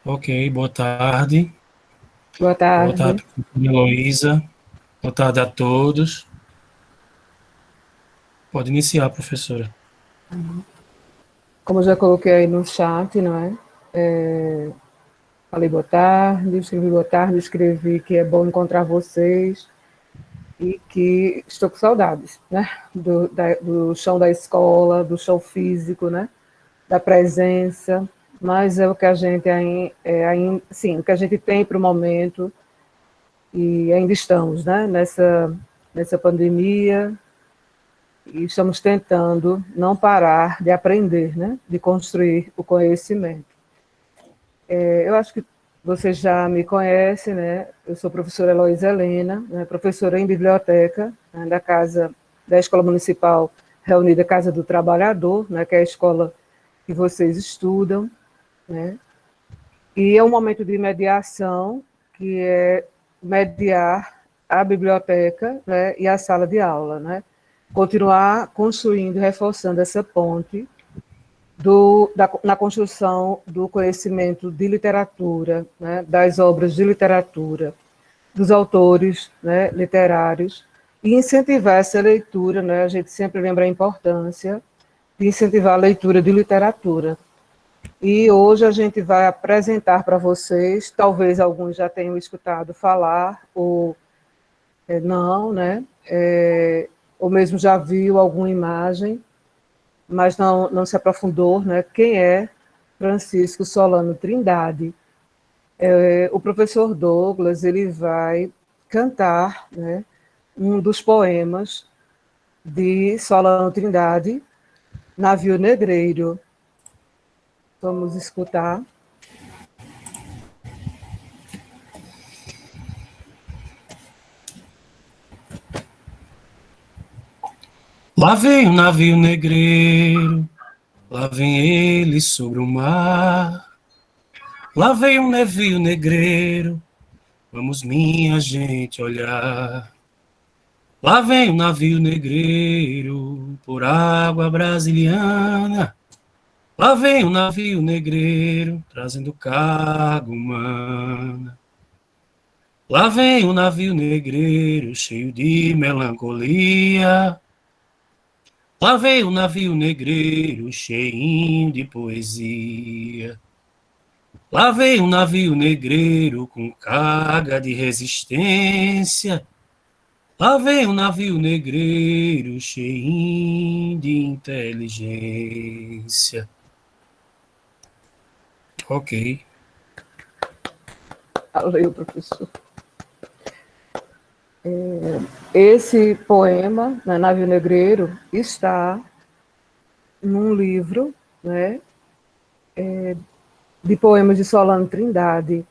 Ok, boa tarde. Boa Boa tarde. tarde, professora Heloísa. Boa tarde a todos. Pode iniciar, professora. Como eu já coloquei aí no chat, não é? Falei boa tarde, escrevi boa tarde, escrevi que é bom encontrar vocês e que estou com saudades, né? Do chão da escola, do chão físico, né? Da presença, mas é o que a gente sim, o que a gente tem para o momento e ainda estamos, né? Nessa pandemia, e estamos tentando não parar de aprender, né? De construir o conhecimento. Eu acho que você já me conhece, né? Eu sou professora Heloísa Helena, né? Professora em biblioteca, né? Da Escola Municipal Reunida Casa do Trabalhador, né? Que é a escola que vocês estudam, né? E é um momento de mediação, que é mediar a biblioteca, né? E a sala de aula, né? Continuar construindo, reforçando essa ponte na construção do conhecimento de literatura, né, das obras de literatura, dos autores, né, literários, e incentivar essa leitura, né, a gente sempre lembra a importância de incentivar a leitura de literatura. E hoje a gente vai apresentar para vocês, talvez alguns já tenham escutado falar, ou não, né, ou mesmo já viu alguma imagem, mas não se aprofundou, né? Quem é Francisco Solano Trindade? O professor Douglas ele vai cantar, né, um dos poemas de Solano Trindade, Navio Negreiro. Vamos escutar. Lá vem o navio negreiro, lá vem ele sobre o mar. Lá vem um navio negreiro, vamos minha gente olhar. Lá vem o navio negreiro, por água brasiliana. Lá vem o navio negreiro, trazendo carga humana. Lá vem o navio negreiro, cheio de melancolia. Lá vem o navio negreiro, cheinho de poesia. Lá vem o navio negreiro, com carga de resistência. Lá vem o navio negreiro, cheinho de inteligência. Ok. Valeu, professor. Esse poema, né, Navio Negreiro, está num livro, né, de poemas de Solano Trindade,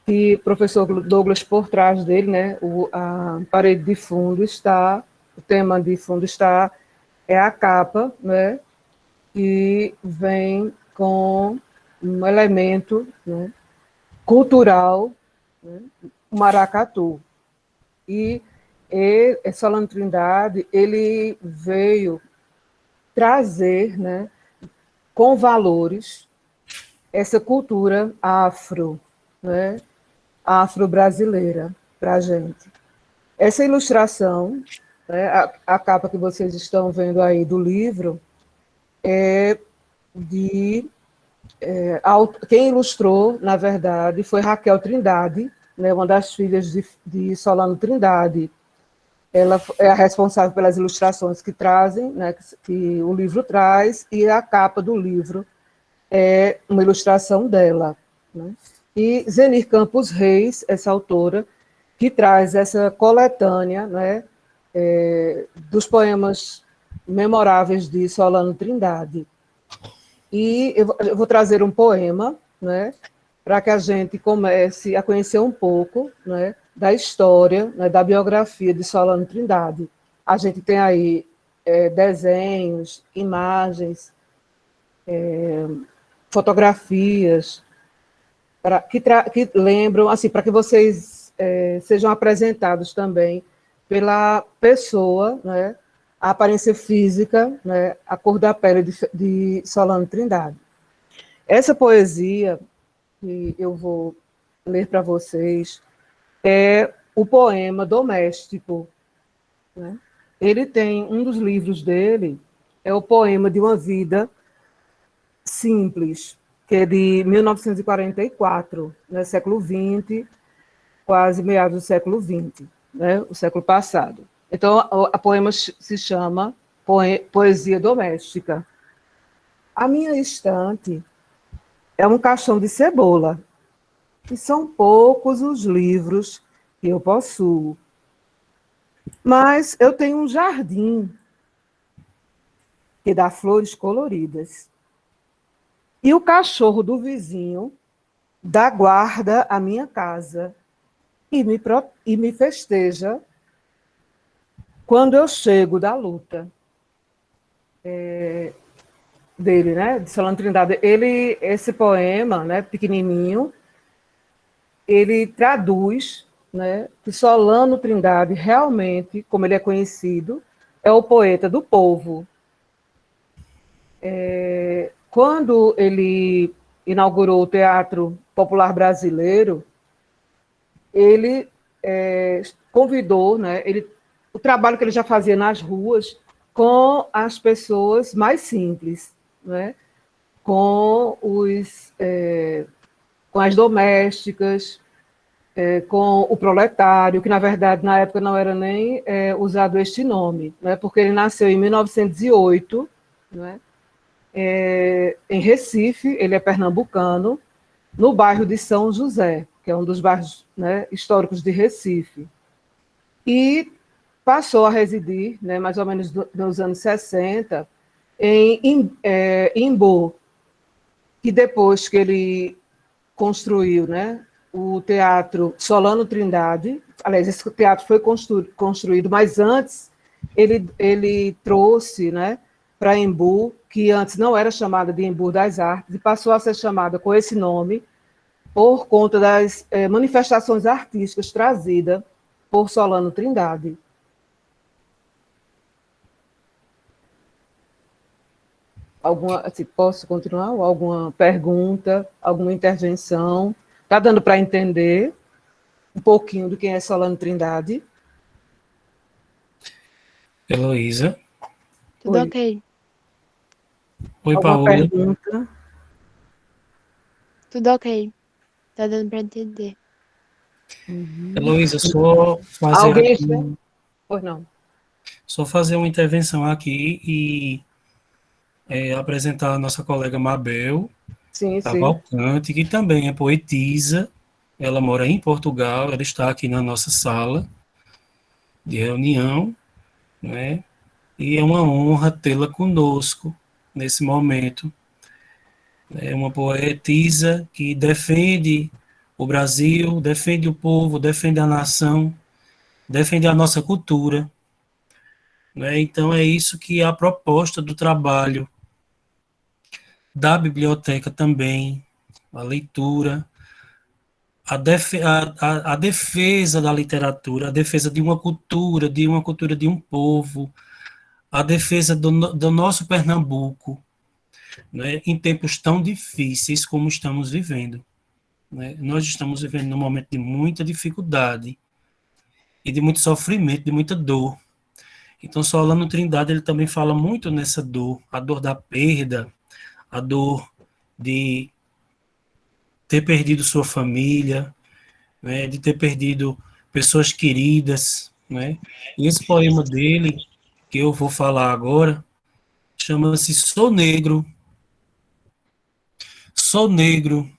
que o professor Douglas, por trás dele, né, a parede de fundo está, o tema de fundo está, é a capa, né, que vem com um elemento, né, cultural, né, o maracatu. Solano Trindade, ele veio trazer, né, com valores, essa cultura afro, né, afro-brasileira para a gente. Essa ilustração, né, a capa que vocês estão vendo aí do livro, é de. Quem ilustrou, na verdade, foi Raquel Trindade, né, uma das filhas de Solano Trindade. Ela é a responsável pelas ilustrações que trazem, né, que o livro traz, e a capa do livro é uma ilustração dela. Né? E Zenir Campos Reis, essa autora, que traz essa coletânea, né, dos poemas memoráveis de Solano Trindade. E eu vou trazer um poema, né, para que a gente comece a conhecer um pouco, né, da história, né, da biografia de Solano Trindade. A gente tem aí desenhos, imagens, fotografias, que lembram, assim, para que vocês sejam apresentados também pela pessoa, né, a aparência física, né, a cor da pele de Solano Trindade. Essa poesia que eu vou ler para vocês é o poema Doméstico, né? Ele tem, um dos livros dele é o Poema de uma Vida Simples, que é de 1944, né, século XX, quase meados do século XX, né, o século passado. Então, a poema se chama Poesia Doméstica. A minha estante é um caixão de cebola, e são poucos os livros que eu possuo. Mas eu tenho um jardim que dá flores coloridas. E o cachorro do vizinho dá guarda à minha casa e me festeja quando eu chego da luta. Dele, né, de Solano Trindade. Ele, esse poema, né, pequenininho, ele traduz, né, que Solano Trindade realmente, como ele é conhecido, é o poeta do povo. Quando ele inaugurou o Teatro Popular Brasileiro, ele convidou, né, o trabalho que ele já fazia nas ruas com as pessoas mais simples, né, com com as domésticas, com o proletário, que na verdade na época não era nem usado este nome, né, porque ele nasceu em 1908, né, em Recife, ele é pernambucano, no bairro de São José, que é um dos bairros, né, históricos de Recife. E passou a residir, né, mais ou menos nos anos 60, em Imbu, que depois que ele construiu, né, o Teatro Solano Trindade, aliás, esse teatro foi construído, mas antes ele trouxe, né, para Embu, que antes não era chamada de Embu das Artes, e passou a ser chamada com esse nome por conta das manifestações artísticas trazidas por Solano Trindade. Assim, posso continuar? Ou alguma pergunta, alguma intervenção? Está dando para entender um pouquinho do quem é Solano Trindade? Heloísa. Tudo Oi. ok. Oi, Alguma Paola. pergunta? Tudo ok. Tá dando pra entender. Heloísa, só fazer Alguém? aqui, Pois não. só fazer uma intervenção aqui e apresentar a nossa colega Mabel Sim, sim. Cavalcante, que também é poetisa. Ela mora em Portugal, ela está aqui na nossa sala de reunião, né? E é uma honra tê-la conosco nesse momento. É uma poetisa que defende o Brasil, defende o povo, defende a nação, defende a nossa cultura, né? Então é isso que é a proposta do trabalho da biblioteca também, a leitura, a defesa da literatura, a defesa de uma cultura de um povo, a defesa do nosso Pernambuco, né, em tempos tão difíceis como estamos vivendo. Né? Nós estamos vivendo num momento de muita dificuldade e de muito sofrimento, de muita dor. Então, Solano Trindade, ele também fala muito nessa dor, a dor da perda, a dor de ter perdido sua família, né, de ter perdido pessoas queridas, né? E esse poema dele, que eu vou falar agora, chama-se Sou Negro. Sou negro,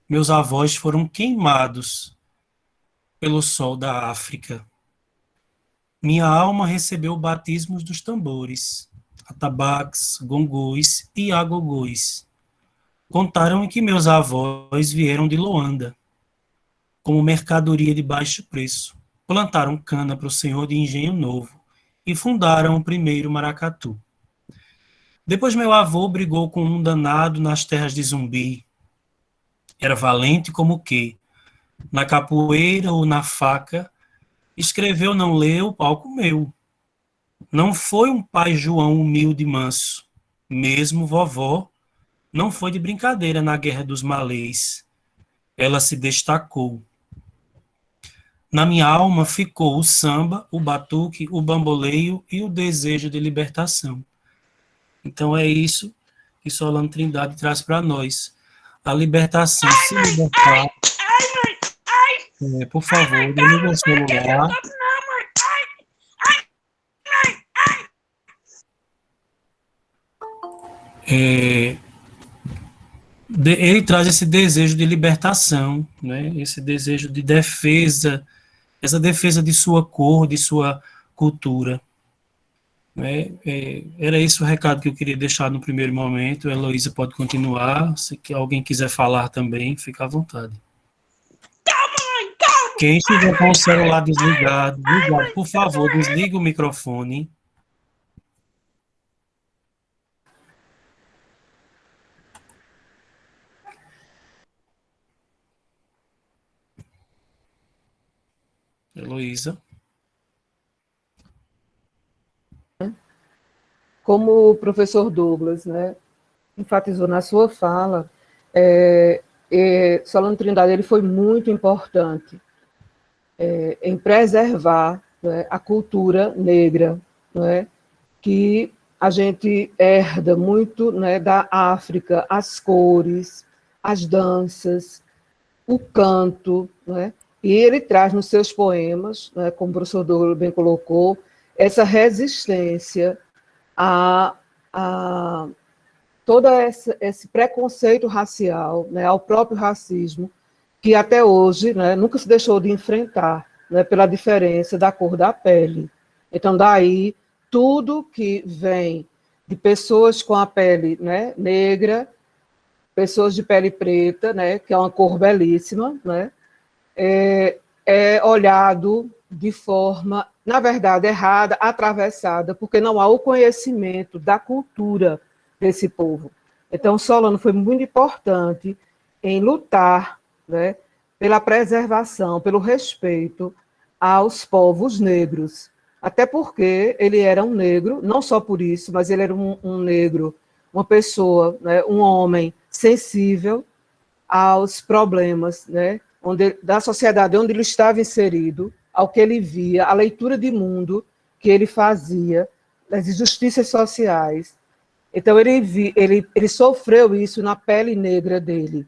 meus avós foram queimados pelo sol da África. Minha alma recebeu batismos dos tambores, atabaques, gongôs e agogôs. Contaram que meus avós vieram de Luanda, como mercadoria de baixo preço. Plantaram cana para o senhor de Engenho Novo e fundaram o primeiro maracatu. Depois meu avô brigou com um danado nas terras de Zumbi. Era valente como que, na capoeira ou na faca, escreveu não leu, o palco meu. Não foi um pai João humilde e manso, mesmo vovó Não foi de brincadeira na Guerra dos Malês. Ela se destacou. Na minha alma ficou o samba, o batuque, o bamboleio e o desejo de libertação. Então é isso que Solano Trindade traz para nós. A libertação, se libertar. Por favor, desliga o celular. É, ele traz esse desejo de libertação, né? Esse desejo de defesa, essa defesa de sua cor, de sua cultura. Né? Era esse o recado que eu queria deixar no primeiro momento. A Heloísa pode continuar. Se alguém quiser falar também, fica à vontade. Quem estiver com o celular desligado, por favor, desliga o microfone. Heloísa. Como o professor Douglas, né, enfatizou na sua fala, Solano Trindade ele foi muito importante em preservar, né, a cultura negra, né, que a gente herda muito, né, da África, as cores, as danças, o canto, né, e ele traz nos seus poemas, né, como o professor Douglas bem colocou, essa resistência a todo esse preconceito racial, né, ao próprio racismo, que até hoje, né, nunca se deixou de enfrentar, né, pela diferença da cor da pele. Então, daí, tudo que vem de pessoas com a pele, né, negra, pessoas de pele preta, né, que é uma cor belíssima, né, é olhado de forma, na verdade, errada, atravessada, porque não há o conhecimento da cultura desse povo. Então, Solano foi muito importante em lutar, né, pela preservação, pelo respeito aos povos negros. Até porque ele era um negro, não só por isso, mas ele era um negro, uma pessoa, né, um homem sensível aos problemas, né, da sociedade onde ele estava inserido, ao que ele via, a leitura de mundo que ele fazia, das injustiças sociais. Então, ele sofreu isso na pele negra dele.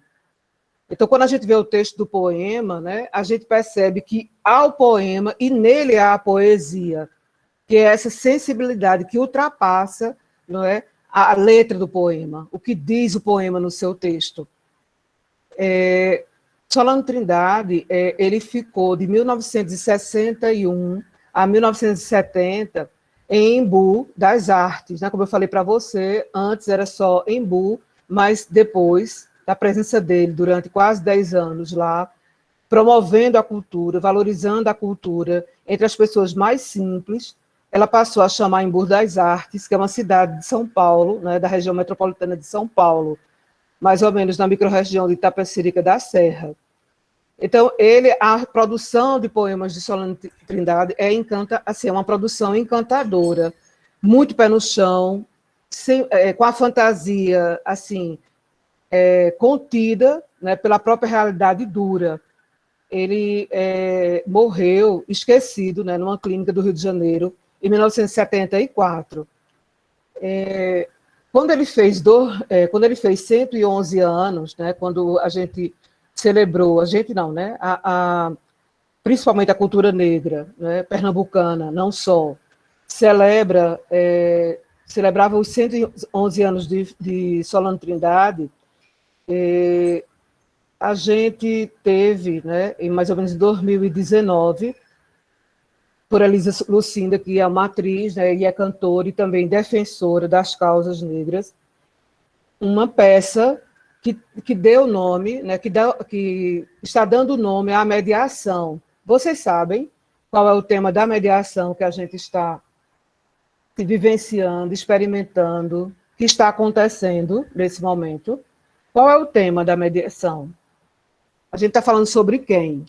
Então, quando a gente vê o texto do poema, né, a gente percebe que há o poema e nele há a poesia, que é essa sensibilidade que ultrapassa, não é, a letra do poema, o que diz o poema no seu texto. Solano Trindade, ele ficou de 1961 a 1970 em Embu das Artes, né? Como eu falei para você, antes era só Embu, mas depois da presença dele durante quase 10 anos lá, promovendo a cultura, valorizando a cultura entre as pessoas mais simples, ela passou a chamar Embu das Artes, que é uma cidade de São Paulo, né, da região metropolitana de São Paulo, mais ou menos na microrregião de Itapecerica da Serra. Então, a produção de poemas de Solano Trindade assim, é uma produção encantadora, muito pé no chão, com a fantasia assim contida, né, pela própria realidade dura. Ele morreu esquecido, né, numa clínica do Rio de Janeiro, em 1974. Quando ele fez 111 anos, né, quando a gente celebrou, a gente não, né, principalmente a cultura negra, né, pernambucana, não só, celebrava os 111 anos de Solano Trindade, a gente teve, né, em mais ou menos 2019, por Elisa Lucinda, que é uma atriz, né, e é cantora e também defensora das causas negras, uma peça que deu nome, né, que está dando nome à mediação. Vocês sabem qual é o tema da mediação que a gente está vivenciando, experimentando, que está acontecendo nesse momento? Qual é o tema da mediação? A gente está falando sobre quem?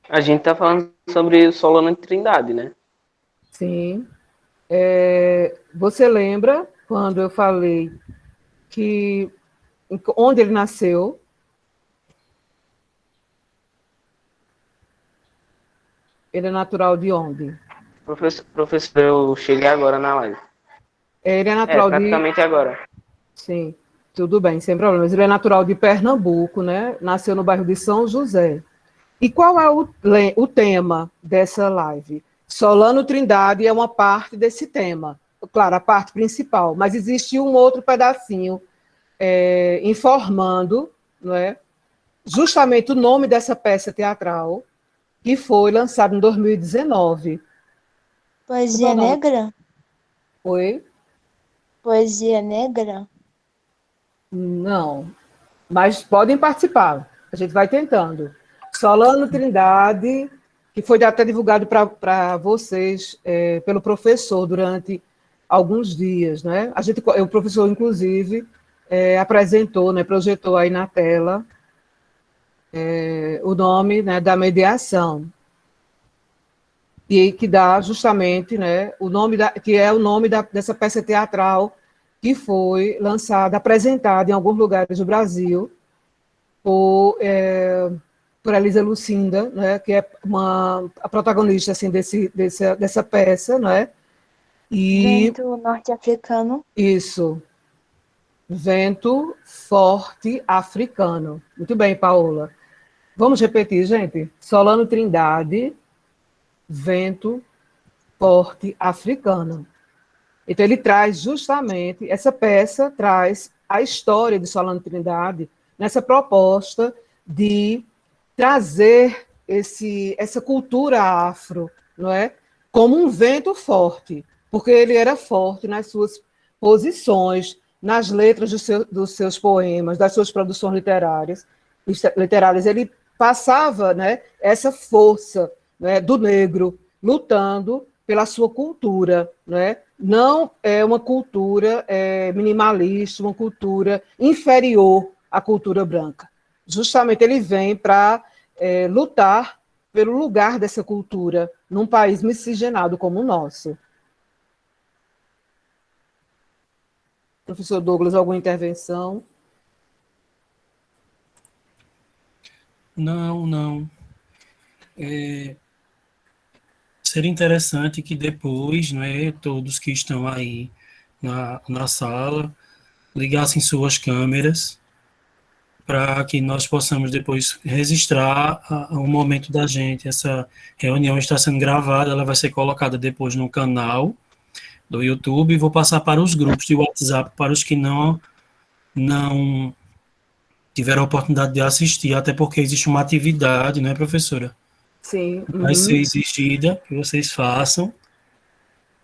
A gente tá falando sobre o Solano Trindade, né? Sim. Você lembra quando eu falei que onde ele nasceu? Ele é natural de onde? Professor, eu cheguei agora na live. Ele é É, natural de... praticamente agora. Sim, tudo bem, sem problemas. Ele é natural de Pernambuco, né? Nasceu no bairro de São José. E qual é o tema dessa live? Solano Trindade é uma parte desse tema. Claro, a parte principal, mas existe um outro pedacinho informando, não é, justamente o nome dessa peça teatral que foi lançada em 2019. Poesia negra? Foi? Poesia negra? Não, mas podem participar. A gente vai tentando. Solano Trindade, que foi até divulgado para vocês pelo professor durante alguns dias, né? O professor, inclusive, apresentou, né, projetou aí na tela o nome, né, da mediação, e que dá justamente, né, que é o nome dessa peça teatral que foi lançada, apresentada em alguns lugares do Brasil por Elisa Lucinda, né, que é a protagonista assim, dessa peça, né? E Vento norte-africano. isso, Vento Forte Africano. Muito bem, Paola. Vamos repetir, gente? Solano Trindade, Vento Forte Africano. Então, ele traz justamente, essa peça traz a história de Solano Trindade nessa proposta de trazer essa cultura afro, não é? Como um vento forte, porque ele era forte nas suas posições, nas letras dos seus poemas, das suas produções literárias. Ele passava, né, essa força, né, do negro lutando pela sua cultura, né? Não é uma cultura minimalista, uma cultura inferior à cultura branca. Justamente ele vem para lutar pelo lugar dessa cultura num país miscigenado como o nosso. Professor Douglas, alguma intervenção? Não. Seria interessante que depois, né, todos que estão aí na sala ligassem suas câmeras para que nós possamos depois registrar o momento da gente. Essa reunião está sendo gravada, ela vai ser colocada depois no canal do YouTube e vou passar para os grupos de WhatsApp para os que não tiveram a oportunidade de assistir, até porque existe uma atividade, né, professora? Sim. Vai ser Uhum. exigida que vocês façam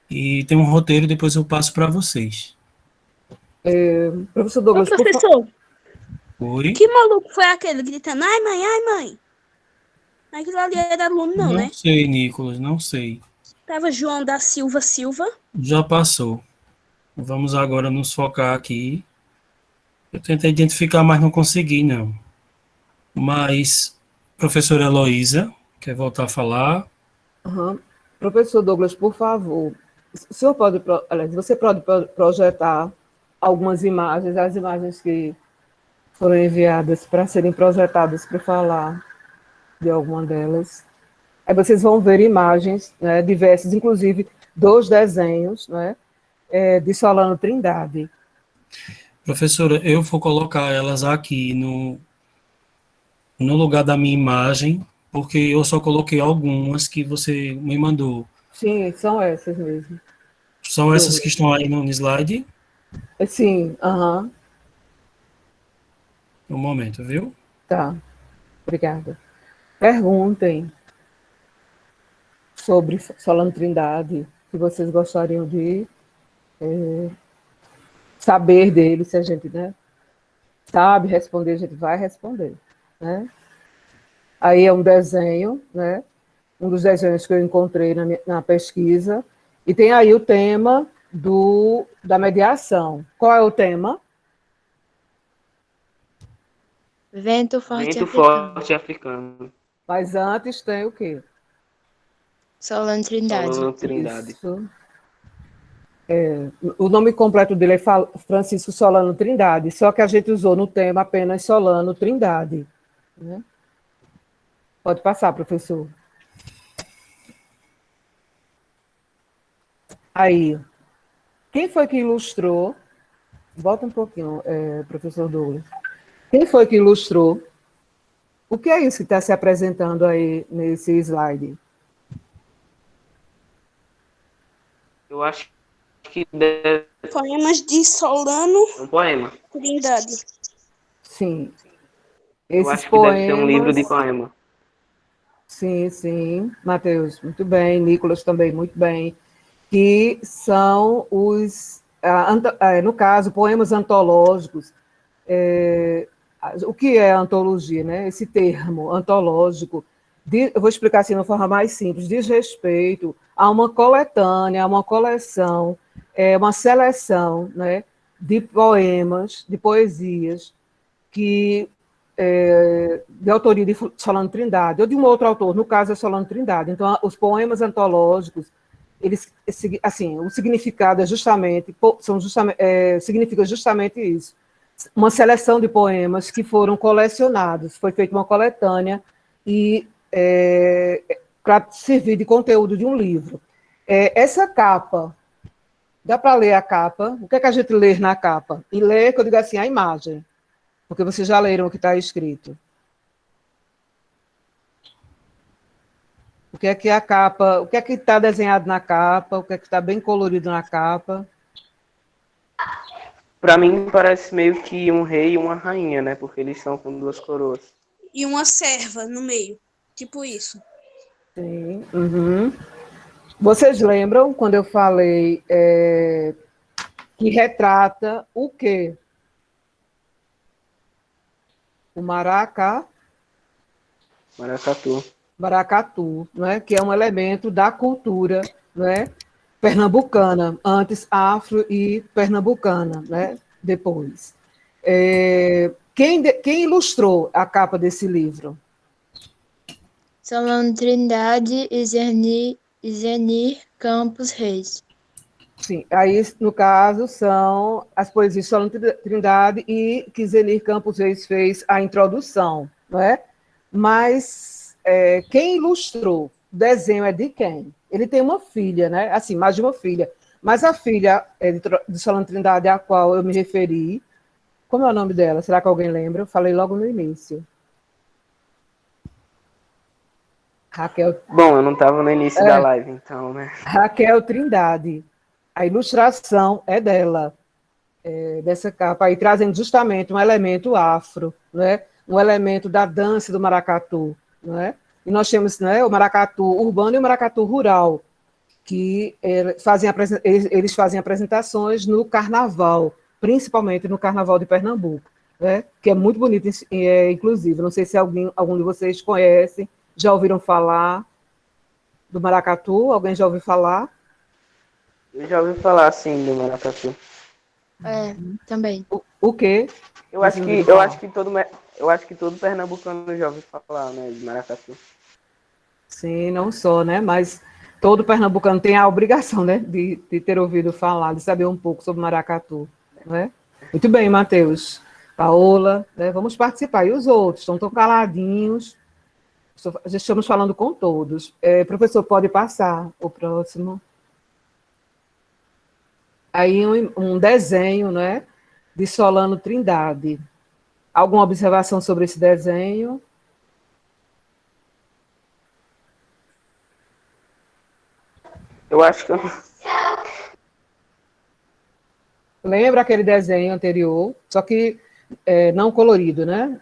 e tem um roteiro, depois eu passo para vocês. Professor Ô, Douglas, por favor. professor, Oi? que maluco foi aquele gritando, ai, mãe, ai, mãe? Aquilo ali era aluno, não, Não né? sei, Nicolas, não sei. Tava João da Silva Silva. Já passou. Vamos agora nos focar aqui. Eu tentei identificar, mas não consegui, não. Mas, professora Heloísa, quer voltar a falar? Uhum. Professor Douglas, por favor, o senhor pode, aliás, você pode projetar algumas imagens, as imagens que foram enviadas para serem projetadas para falar de alguma delas. Aí vocês vão ver imagens, né, diversas, inclusive dos desenhos, né, de Solano Trindade. Professora, eu vou colocar elas aqui no lugar da minha imagem, porque eu só coloquei algumas que você me mandou. Sim, são essas mesmo. São essas que estão aí no slide? Sim, aham, Um momento, viu? tá, obrigada. Perguntem sobre Solano Trindade, se vocês gostariam de saber dele, se a gente, né, sabe responder, a gente vai responder, né? Aí é um desenho, né? Um dos desenhos que eu encontrei na pesquisa, e tem aí o tema da mediação. Qual é o tema? Vento forte Vento africano. forte africano. Mas antes tem o quê? Solano Trindade. Solano Trindade. Isso. O nome completo dele é Francisco Solano Trindade, só que a gente usou no tema apenas Solano Trindade, né? Pode passar, professor. Aí, quem foi que ilustrou? Volta um pouquinho, professor Douglas. Quem foi que ilustrou? O que é isso que está se apresentando aí nesse slide? Eu acho que deve Poemas de Solano ser um poema. Trindade. Sim. Eu Esses acho que deve ser um livro de poemas. poema. Sim, sim. Matheus, muito bem. Nicolas também, muito bem. Que são no caso, poemas antológicos. O que é antologia, né? Esse termo antológico, eu vou explicar assim de uma forma mais simples, diz respeito a uma coletânea, a uma coleção, uma seleção, né, de poemas, de poesias, que de autoria de Solano Trindade, ou de um outro autor, no caso é Solano Trindade. Então, os poemas antológicos, eles, assim, o significado é justamente, significa justamente isso. Uma seleção de poemas que foram colecionados, foi feita uma coletânea e para servir de conteúdo de um livro. Essa capa, dá para ler a capa? O que é que a gente lê na capa? E ler, que eu digo assim, a imagem, porque vocês já leram o que está escrito. O que é que a capa, o que é que está desenhado na capa, o que é que está bem colorido na capa? Pra mim parece meio que um rei e uma rainha, né? Porque eles são com duas coroas. E uma serva no meio. Tipo isso. Sim. Uhum. Vocês lembram quando eu falei que retrata o quê? O Maracatu. maracatu, né? Que é um elemento da cultura, né? Pernambucana, antes afro e pernambucana, né? Depois. Quem ilustrou a capa desse livro? Solano Trindade e Zenir Campos Reis. Sim, aí, no caso, são as poesias de Solano Trindade e que Zenir Campos Reis fez a introdução, não é? Mas quem ilustrou? O desenho é de quem? Ele tem uma filha, né? Assim, mais de uma filha. Mas a filha de Solano Trindade, a qual eu me referi, como é o nome dela? Será que alguém lembra? Eu falei logo no início. Raquel. Bom, eu não estava no início da live, então, né? Raquel Trindade. A ilustração é dela, dessa capa aí, trazendo justamente um elemento afro, né? Um elemento da dança do maracatu, né? E nós temos, né, o maracatu urbano e o maracatu rural, que eles fazem apresentações no carnaval, principalmente no carnaval de Pernambuco, né? Que é muito bonito, inclusive. Não sei se algum de vocês conhece, já ouviram falar do maracatu? Alguém já ouviu falar? Eu já ouvi falar, assim, do maracatu. Também. O quê? Eu acho que todo pernambucano já ouviu falar, né, de maracatu. Sim, não só, né? Mas todo pernambucano tem a obrigação, né, de ter ouvido falar, de saber um pouco sobre maracatu, né? Muito bem, Matheus. Paola, né? Vamos participar. E os outros? Estão tão caladinhos. Já estamos falando com todos. Professor, pode passar o próximo. Aí um desenho, né, de Solano Trindade. Alguma observação sobre esse desenho? Eu acho que Lembra aquele desenho anterior, só que não colorido, né?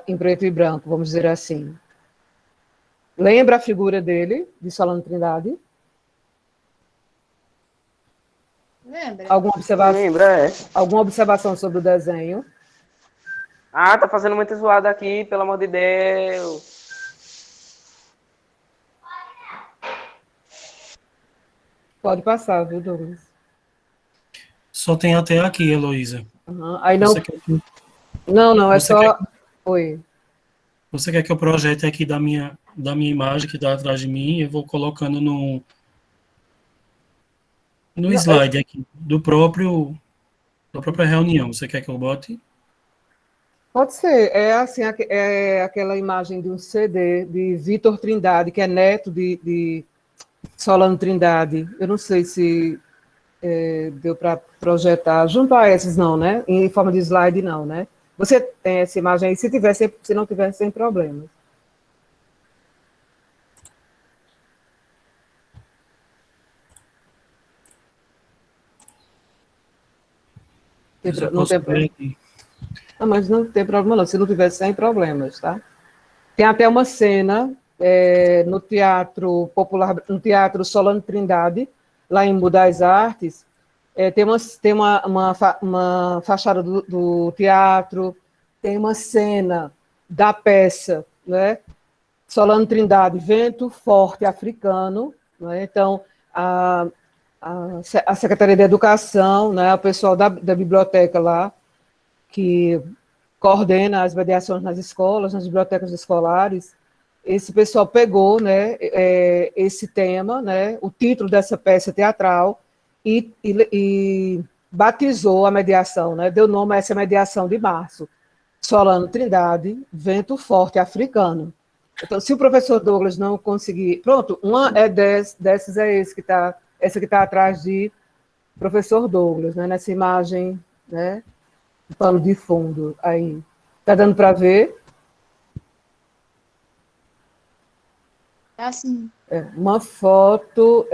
Em preto e branco, vamos dizer assim. Lembra a figura dele, de Solano Trindade? Lembra? lembra, Alguma observação sobre o desenho? Ah, tá fazendo muita zoada aqui, pelo amor de Deus. Pode passar, viu, Douglas? Só tem até aqui, Heloísa. Uhum. Aí não, Você quer- não, é você só... quer- Oi. Você quer que eu projete aqui da minha imagem que está atrás de mim? Eu vou colocando no Não, slide aqui da própria reunião. Você quer que eu bote? pode ser. É assim, é aquela imagem de um CD de Vitor Trindade, que é neto de Solano Trindade. Eu não sei se deu para projetar junto a essas, não, né? Em forma de slide, não, né? Você tem essa imagem aí, se não tiver, sem problema. Eu só Não posso tem ver problema. aqui. Não, mas não tem problema, não. Se não tiver, sem problemas, tá? Tem até uma cena no Teatro Popular, no Teatro Solano Trindade, lá em Budais Artes. Tem uma fachada do teatro, tem uma cena da peça, né? Solano Trindade, Vento Forte Africano. Né? Então, a, a Secretaria de Educação, né? O pessoal da biblioteca lá, que coordena as mediações nas escolas, nas bibliotecas escolares, esse pessoal pegou, né, esse tema, né, o título dessa peça teatral e batizou a mediação, né, deu nome a essa mediação de março. Solano Trindade, Vento Forte Africano. Então, se o professor Douglas não conseguir... Pronto, uma dessas é essa que está atrás de professor Douglas, né, nessa imagem, né, pano de fundo aí. Tá dando para ver? Assim, Uma foto,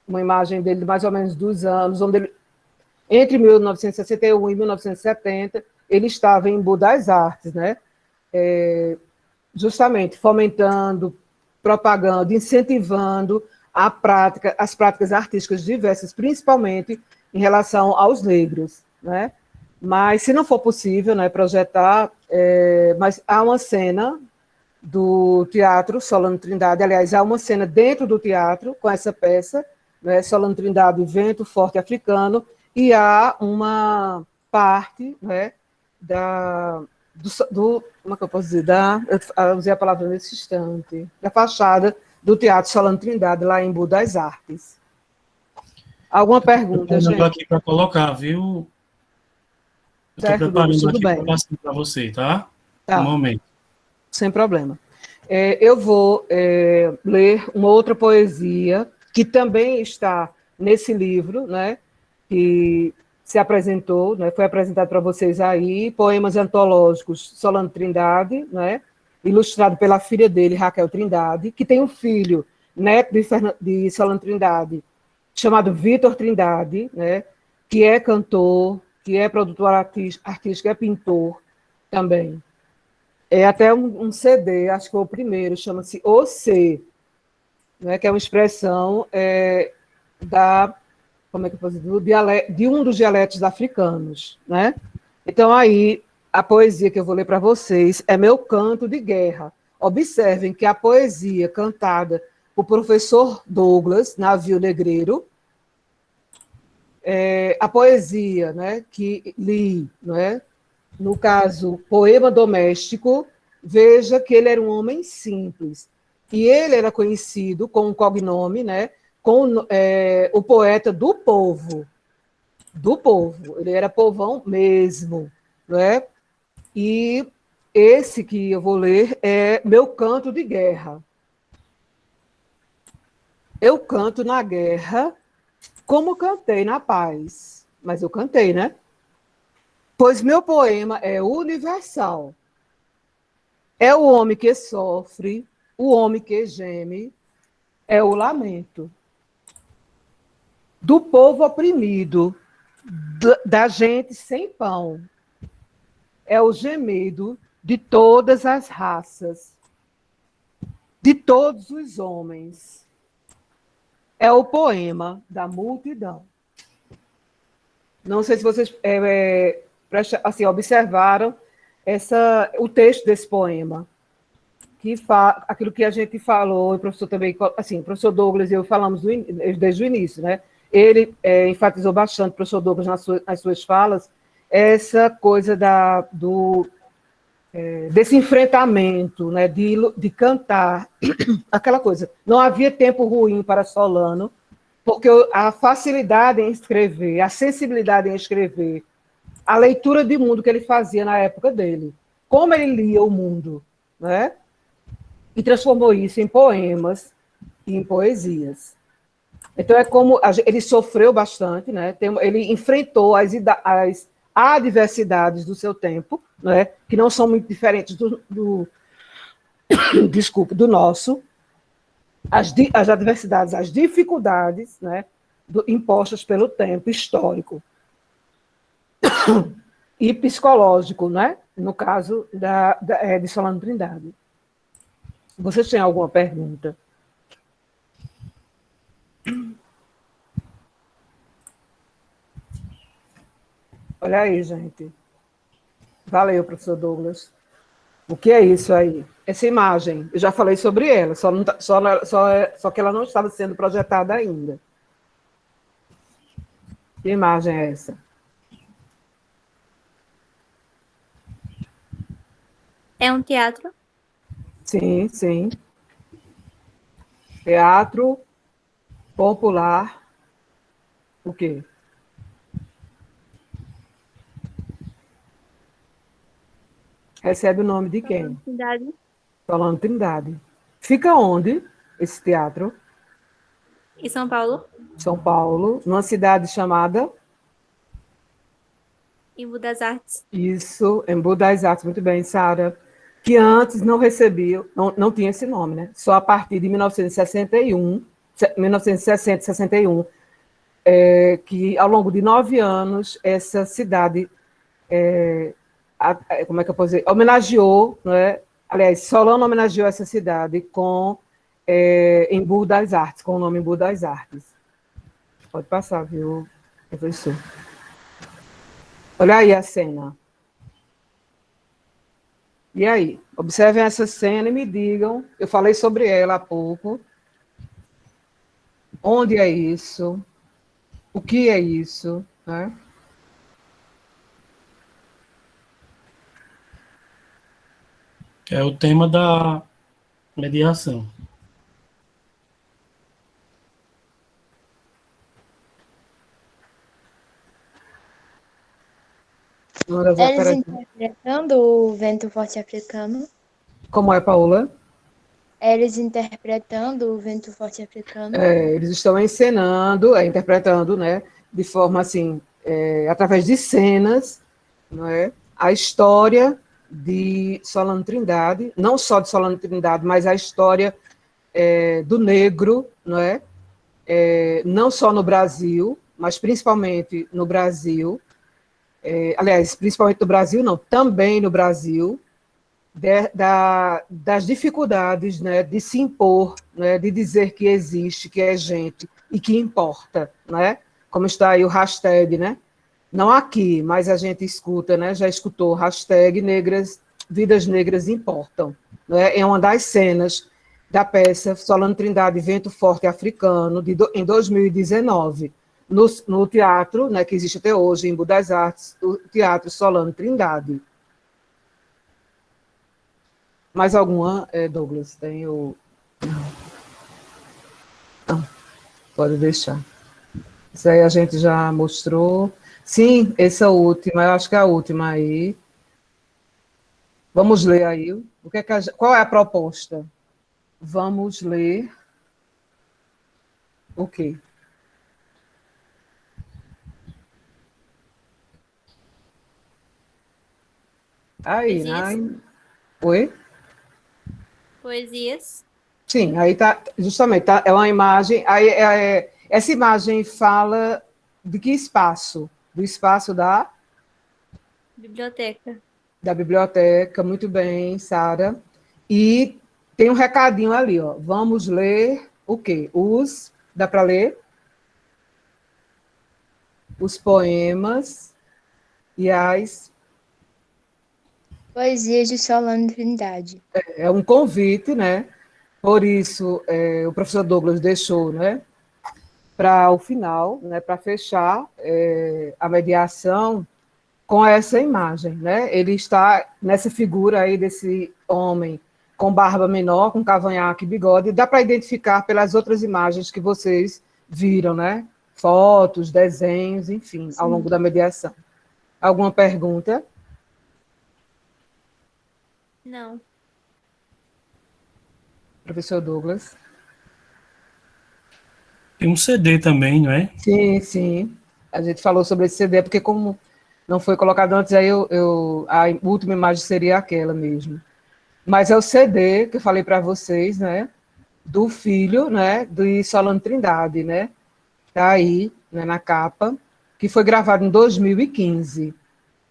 uma imagem dele de mais ou menos dos anos, onde ele, entre 1961 e 1970, ele estava em Budais Artes, né? Justamente fomentando, propagando, incentivando as práticas artísticas diversas, principalmente em relação aos negros, né? Mas, se não for possível, né, projetar, mas há uma cena do Teatro Solano Trindade, aliás, há uma cena dentro do teatro com essa peça, né, Solano Trindade, Vento Forte Africano, e há uma parte, né, como é que eu posso dizer, eu usei a palavra nesse instante, da fachada do Teatro Solano Trindade, lá em Budais Artes. Alguma pergunta, Estou gente? aqui para colocar, viu? Eu estou Certo, Douglas, preparando tudo aqui bem. para você, tá? Um Tá. momento. Sem problema. Eu vou ler uma outra poesia que também está nesse livro, né, que se apresentou, né, foi apresentado para vocês aí, Poemas Antológicos, Solano Trindade, né, ilustrado pela filha dele, Raquel Trindade, que tem um filho, neto de Solano Trindade, chamado Vitor Trindade, né, que é cantor, que é produtor artístico, é pintor também. É até um CD, acho que foi o primeiro, chama-se O C, né, que é uma expressão como é que eu posso dizer, de um dos dialetos africanos. Né? Então, aí, a poesia que eu vou ler para vocês é Meu Canto de Guerra. Observem que a poesia cantada por professor Douglas, Navio Negreiro, a poesia, né, que li, né, no caso, Poema Doméstico, veja que ele era um homem simples. E ele era conhecido com um cognome, né, com o poeta do povo. Do povo. Ele era povão mesmo. Né? E esse que eu vou ler é Meu Canto de Guerra. Eu canto na guerra como cantei na paz. Mas eu cantei, né? Pois meu poema é universal. É o homem que sofre, o homem que geme, é o lamento. Do povo oprimido, da gente sem pão. É o gemido de todas as raças, de todos os homens. É o poema da multidão. Não sei se vocês assim, observaram o texto desse poema, que aquilo que a gente falou, o professor também, assim, o professor Douglas e eu falamos desde o início, né? Ele enfatizou bastante, o professor Douglas, nas suas falas, essa coisa desse enfrentamento, né, de cantar, aquela coisa. Não havia tempo ruim para Solano, porque a facilidade em escrever, a sensibilidade em escrever, a leitura de mundo que ele fazia na época dele, como ele lia o mundo, né, e transformou isso em poemas e em poesias. Então, é como ele sofreu bastante, né, ele enfrentou as adversidades do seu tempo, né, que não são muito diferentes desculpe, do nosso, as adversidades, as dificuldades, né, impostas pelo tempo histórico e psicológico, né, no caso de Solano Trindade. Vocês têm alguma pergunta? Olha aí, gente. Valeu, professor Douglas. O que é isso aí? Essa imagem, eu já falei sobre ela, só que ela não estava sendo projetada ainda. Que imagem é essa? É um teatro? Sim, sim. Teatro popular. O quê? Recebe o nome de quem? Cidade. Solano Trindade. Fica onde esse teatro? Em São Paulo? São Paulo, numa cidade chamada... Embu das Artes. Isso, Embu das Artes, muito bem, Sara. Que antes não recebia, não tinha esse nome, né? Só a partir de 1961, 1960, 61, que ao longo de 9 anos, essa cidade, como é que eu posso dizer, homenageou, né? Aliás, Solano homenageou essa cidade com Embu das Artes, com o nome Embu das Artes. Pode passar, viu, professor? Olha aí a cena. E aí? Observem essa cena e me digam, eu falei sobre ela há pouco. Onde é isso? O que é isso? Né? É o tema da mediação. Eles interpretando o Vento Forte Africano. Como é, Paula? Eles interpretando o Vento Forte Africano. Eles estão encenando, interpretando, né, de forma assim, através de cenas, não é, a história de Solano Trindade, não só de Solano Trindade, mas a história do negro, não é? Não só no Brasil, mas principalmente no Brasil, aliás, principalmente no Brasil, não, também no Brasil, das dificuldades, né, de se impor, né, de dizer que existe, que é gente e que importa, né? Como está aí o hashtag, né? Não aqui, mas a gente escuta, né? Já escutou o hashtag Vidas Negras Importam, né? É uma das cenas da peça Solano Trindade, Vento Forte Africano, em 2019, no teatro, né, que existe até hoje, em Embu das Artes, o Teatro Solano Trindade. Mais alguma, Douglas? Tem o... Não, pode deixar. Isso aí a gente já mostrou. Sim, essa última, eu acho que é a última aí. Vamos ler aí. Qual é a proposta? Vamos ler o quê? Aí, né? Oi? Poesias. Sim, aí tá, justamente, tá, é uma imagem, aí essa imagem fala de que espaço? Do espaço Biblioteca. da biblioteca, muito bem, Sara. E tem um recadinho ali, ó. Vamos ler o quê? Dá para ler? Os poemas e as... Poesias de Solano Trindade. É um convite, né? Por isso, o professor Douglas deixou, né, para o final, né, para fechar a mediação, com essa imagem, né? Ele está nessa figura aí desse homem com barba menor, com cavanhaque e bigode. Dá para identificar pelas outras imagens que vocês viram, né? Fotos, desenhos, enfim, ao longo da mediação. Alguma pergunta? Não. Professor Douglas? Tem um CD também, não é? Sim, sim. A gente falou sobre esse CD, porque como não foi colocado antes, aí a última imagem seria aquela mesmo. Mas é o CD que eu falei para vocês, né? Do filho, né? De Solano Trindade, né? Está aí, né, na capa, que foi gravado em 2015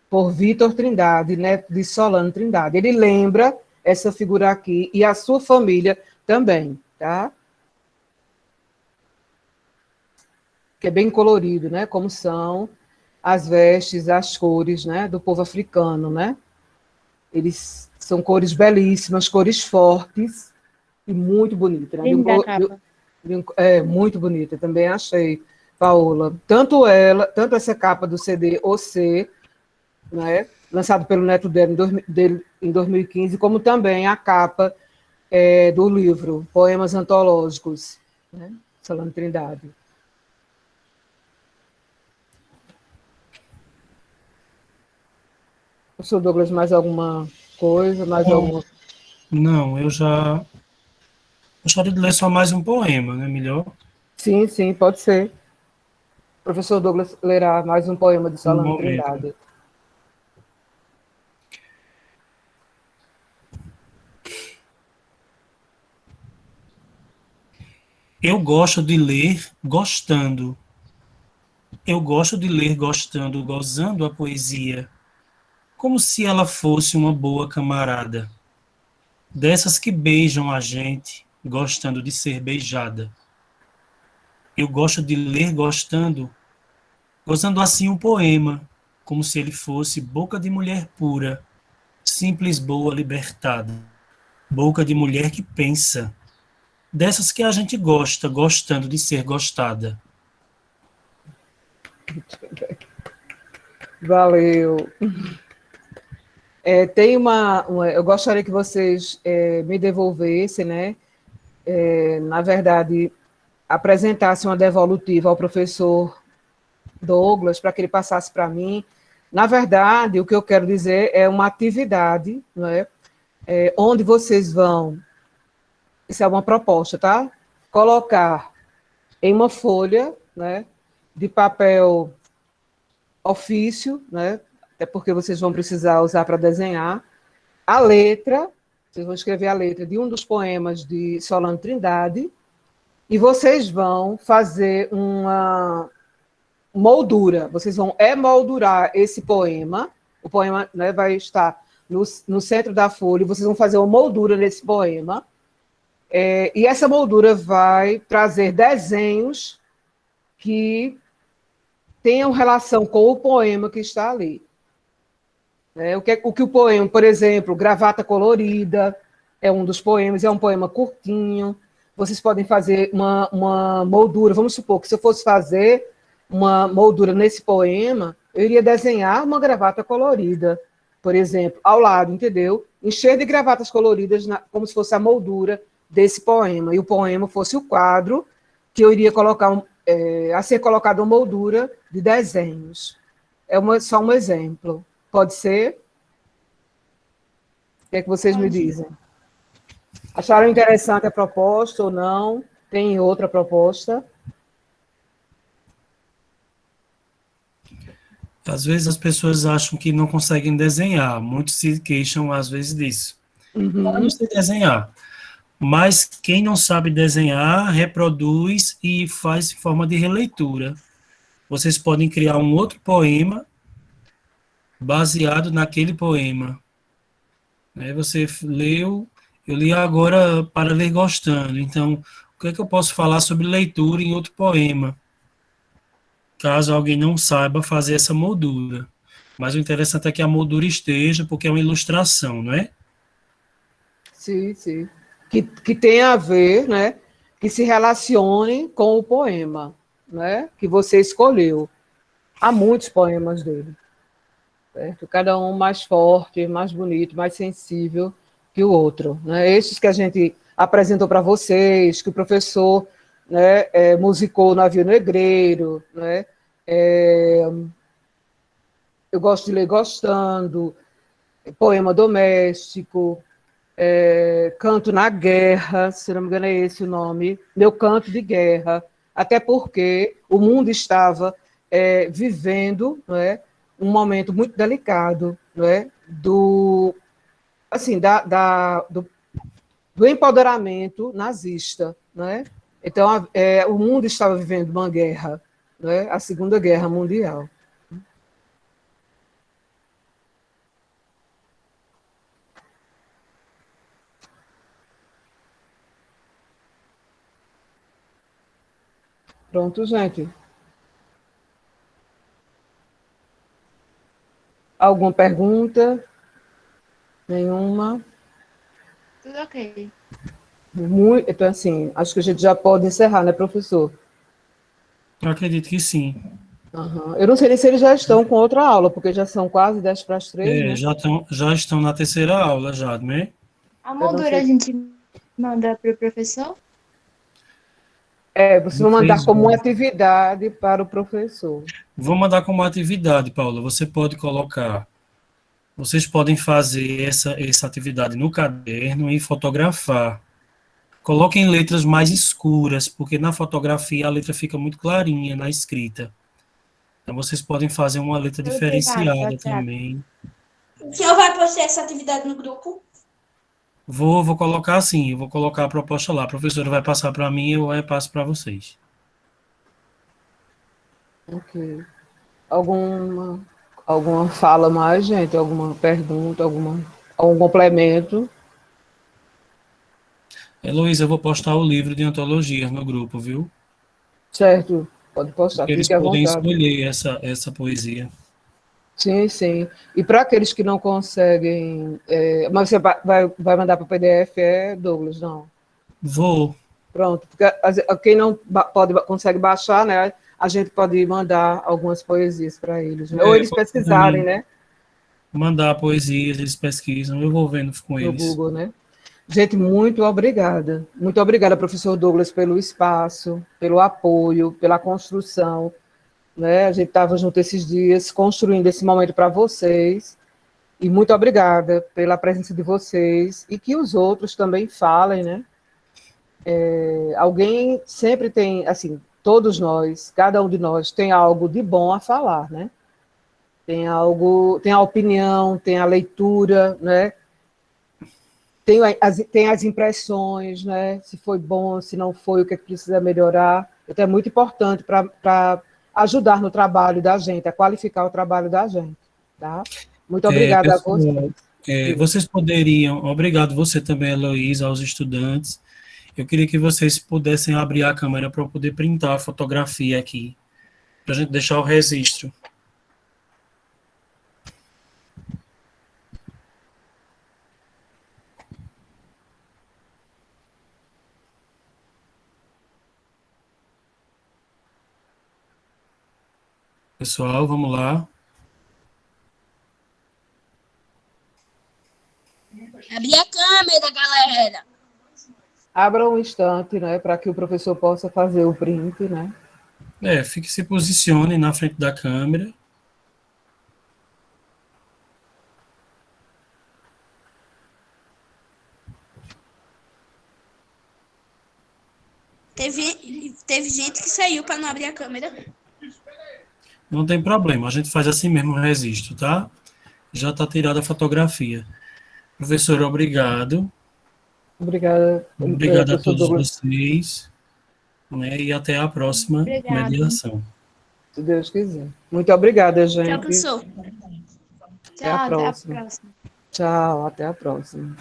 por Vitor Trindade, neto de Solano Trindade. Ele lembra essa figura aqui e a sua família também, tá? Que é bem colorido, né? Como são as vestes, as cores, né? Do povo africano, né? Eles são cores belíssimas, cores fortes e muito bonitas, né? Linda a capa. É, muito bonita, também achei, Paola. Tanto ela, tanto essa capa do CD OC, né, lançado pelo neto dele em 2015, como também a capa do livro Poemas Antológicos, né, Solano Trindade. Professor Douglas, mais alguma coisa? Mais alguma... Não, eu já gostaria de ler só mais um poema, né? Melhor. Sim, sim, pode ser. O professor Douglas lerá mais um poema de Um Solano momento. Trindade. Eu gosto de ler gostando. Eu gosto de ler gostando, gozando a poesia, como se ela fosse uma boa camarada, dessas que beijam a gente, gostando de ser beijada. Eu gosto de ler gostando, gozando assim um poema, como se ele fosse boca de mulher pura, simples, boa, libertada, boca de mulher que pensa, dessas que a gente gosta, gostando de ser gostada. Valeu. Tem eu gostaria que vocês me devolvessem, né? Na verdade, apresentassem uma devolutiva ao professor Douglas para que ele passasse para mim. Na verdade, o que eu quero dizer é uma atividade, não é? Onde vocês vão, isso é uma proposta, tá? Colocar em uma folha, né, de papel ofício, né? Até porque vocês vão precisar usar para desenhar a letra, vocês vão escrever a letra de um dos poemas de Solano Trindade, e vocês vão fazer uma moldura, vocês vão emoldurar esse poema, o poema, né, vai estar no centro da folha, vocês vão fazer uma moldura nesse poema, e essa moldura vai trazer desenhos que tenham relação com o poema que está ali. O que o poema, por exemplo, Gravata Colorida, é um dos poemas, é um poema curtinho. Vocês podem fazer uma moldura. Vamos supor que se eu fosse fazer uma moldura nesse poema, eu iria desenhar uma gravata colorida, por exemplo, ao lado, entendeu? Encher de gravatas coloridas, como se fosse a moldura desse poema. E o poema fosse o quadro que eu iria colocar a ser colocado uma moldura de desenhos. Só um exemplo. Pode ser? O que é que vocês me dizem? Acharam interessante a proposta ou não? Tem outra proposta? Às vezes as pessoas acham que não conseguem desenhar, muitos se queixam às vezes disso. Eu não sei desenhar, mas quem não sabe desenhar, reproduz e faz em forma de releitura. Vocês podem criar um outro poema baseado naquele poema. Você leu, eu li agora para ler gostando. Então, o que é que eu posso falar sobre leitura em outro poema? Caso alguém não saiba fazer essa moldura. Mas o interessante é que a moldura esteja, porque é uma ilustração, não é? Sim, sim. Que tem a ver, né? Que se relacione com o poema, né? Que você escolheu. Há muitos poemas dele. certo? Cada um mais forte, mais bonito, mais sensível que o outro, né? Estes que a gente apresentou para vocês, que o professor, né, musicou o Navio Negreiro, né? Eu gosto de ler gostando, poema doméstico, Canto na Guerra, se não me engano é esse o nome, Meu Canto de Guerra, até porque o mundo estava vivendo, não é, um momento muito delicado, não é, assim, do empoderamento nazista, não é? Então, o mundo estava vivendo uma guerra, não é? A Segunda Guerra Mundial. Pronto, gente. Alguma pergunta? Nenhuma? Tudo ok. Então, assim, acho que a gente já pode encerrar, né, professor? Eu acredito que sim. Uhum. Eu não sei nem se eles já estão com outra aula, porque já são quase 10 para as 3, né? Já estão na terceira aula, já, né? A Eu não moldura a sei. gente manda para o professor? Vocês vão mandar como uma atividade para o professor. Vou mandar como atividade, Paula. Vocês podem fazer essa atividade no caderno e fotografar. Coloquem letras mais escuras, porque na fotografia a letra fica muito clarinha na escrita. Então vocês podem fazer uma letra Pelo privado, diferenciada WhatsApp. também. O senhor vai postar essa atividade no grupo? Vou colocar assim, eu vou colocar a proposta lá. A professora vai passar para mim e eu passo para vocês. Ok. Alguma fala mais, gente? Alguma pergunta, algum complemento? Heloísa, eu vou postar o livro de antologias no grupo, viu? Certo, pode postar, Porque eles fique à podem vontade. escolher essa poesia. Sim, sim. E para aqueles que não conseguem. Mas você vai mandar para o PDF, Douglas? Não. Vou. Pronto, porque quem não consegue baixar, né? A gente pode mandar algumas poesias para eles, né? Ou eles Posso pesquisarem, também né? mandar poesias, eles pesquisam, eu vou vendo com No eles. Google, né? Gente, muito obrigada. Muito obrigada, professor Douglas, pelo espaço, pelo apoio, pela construção. Né? A gente estava junto esses dias, construindo esse momento para vocês. E muito obrigada pela presença de vocês. E que os outros também falem, né? Alguém sempre tem, assim, todos nós, cada um de nós, tem algo de bom a falar, né? Tem algo, tem a opinião, tem a leitura, né? Tem as impressões, né? Se foi bom, se não foi, o que é que precisa melhorar. Então, é muito importante para ajudar no trabalho da gente, a qualificar o trabalho da gente. Tá? Muito obrigada a vocês. Pessoal, vocês poderiam, obrigado você também, Heloísa, aos estudantes. Eu queria que vocês pudessem abrir a câmera para eu poder printar a fotografia aqui, para a gente deixar o registro. Pessoal, vamos lá. Abrir a câmera, galera. Abra um instante, né, para que o professor possa fazer o print, né? Se posicione na frente da câmera. Teve gente que saiu para não abrir a câmera. Não tem problema, a gente faz assim mesmo o registro, tá? Já está tirada a fotografia. Professor, obrigado. Obrigada, Obrigado a professor todos Douglas, vocês, né? E até a próxima Obrigada. mediação. se Deus quiser. Muito obrigada, Tchau, gente. professor. Tchau, até a próxima. próxima. Tchau, até a próxima.